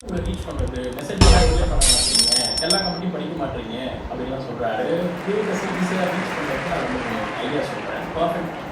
Reach பண்ணுறது மெசேஜ்லாம் reply பண்ண மாட்டீங்க, எல்லா கம்பெனியும் படிக்க மாட்டீங்க அப்படின்லாம் சொல்கிறாரு. மெசேஜ் ஈஸியாக ரீச் பண்ணுறதுக்கு நான் வந்து கொஞ்சம் ஐடியா சொல்கிறேன். பர்ஃபெக்ட்.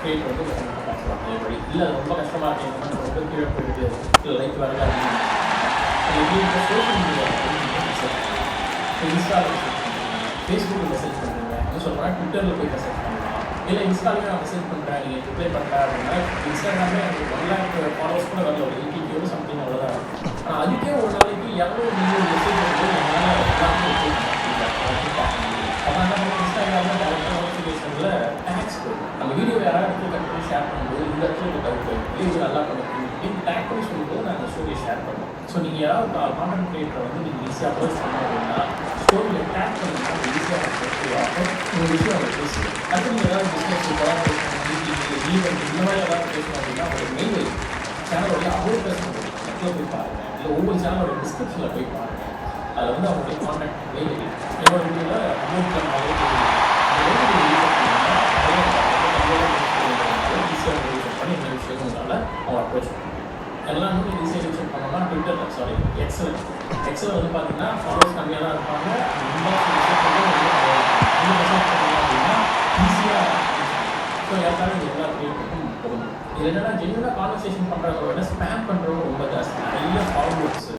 கிரியேட் வந்து பார்க்கலாம் அதே வழி. இல்லை அது ரொம்ப கஷ்டமாக இருக்குது, ரொம்ப கீழே போயிடுது, இல்லை லைக் வரல அப்படின்னு சோஷியல் மீடியா இன்ஸ்டாவில் ஃபேஸ்புக்கில் மெசேஜ் பண்ணுறீங்க என்ன சொல்கிறேன், ட்விட்டரில் போய் மெசேஜ் பண்ணலாம். இல்லை இன்ஸ்டாலுமே நான் மெசேஜ் பண்ணுறேன், நீங்கள் ரிப்ளை பண்ணுறேன் அப்படின்னா இன்ஸ்டாகிராமே எனக்கு 1 lakh ஃபாலோவர்ஸ் கூட வரல, ஒரு 80K சம்திங் அவ்வளோதான். ஆனால் அதுக்கே ஒரு நாளைக்கு 200 மெசேஜ் வந்து என்னால் எல்லாத்தையும் ரிப்ளை பண்ண முடியல. அதான் என்ன பண்ணுறோம், இன்ஸ்டாகிராமில் டேரக்டாக நோட்டிஃபிகேஷனில் டேக்ஸ் போயிடும். நம்ம வீடியோ யாராவது இடத்துல கட் பண்ணி ஷேர் பண்ணும்போது இந்த இடத்துல ஒரு டவுட் போயிடும், இது நல்லா பண்ணுறோம் அப்படின்னு டேக் பண்ணி சொல்லும்போது நான் அந்த ஸ்டோரியை ஷேர் பண்ணுவோம். ஸோ நீங்கள் யாராவது கான்டென்ட் கிரியேட்டரை வந்து நீங்கள் ஈஸியாக அப்ரோச் பண்ணோம் அப்படின்னா ஸ்டோரியில் டேக் பண்ணிங்கன்னா அது ஈஸியாக ஆகும். ஒரு விஷயம் அவங்க பேசுவோம். அடுத்து நீங்கள் ஏதாவது பிஸ்னஸ் கொலாபரேஷன் மீட்டிங் ஈவெண்ட் இந்த மாதிரி ஏதாவது பேசணும் அப்படின்னா ஒரு மெயில் சேனலோடைய அப்லோட் பேசணும் நெட்டில் போய் பாருங்கள், இல்லை ஒவ்வொரு சேனலோட டிஸ்கிரிப்ஷனில் போய் பாருங்கள். அதில் வந்து அவங்களுடைய கான்டாக்ட் மெயில் என்னோட வீடியோவில் அப்லோட் பண்ண பண்ணி இந்த விஷயங்களால அவங்க அப்ரோச் பண்ணுவாங்க. எல்லாம் வந்து ஈஸியாக ரிசீவ் பண்ணோம்னா ட்விட்டரில் எக்ஸல் வந்து பார்த்தீங்கன்னா ஃபாலோவர்ஸ் கம்மியாக தான் இருப்பாங்க. அப்படின்னா ஈஸியாக ஸோ எல்லாரும் இது எல்லா கிரியேட்டுக்கும் போகணும். இது என்னென்னா ஜென்யூனாக கான்வர்சேஷன் பண்ணுறவங்க விட ஸ்பேம் பண்ணுறவங்க ரொம்ப ஜாஸ்தி, நிறைய ஃபாலோவர்ஸ்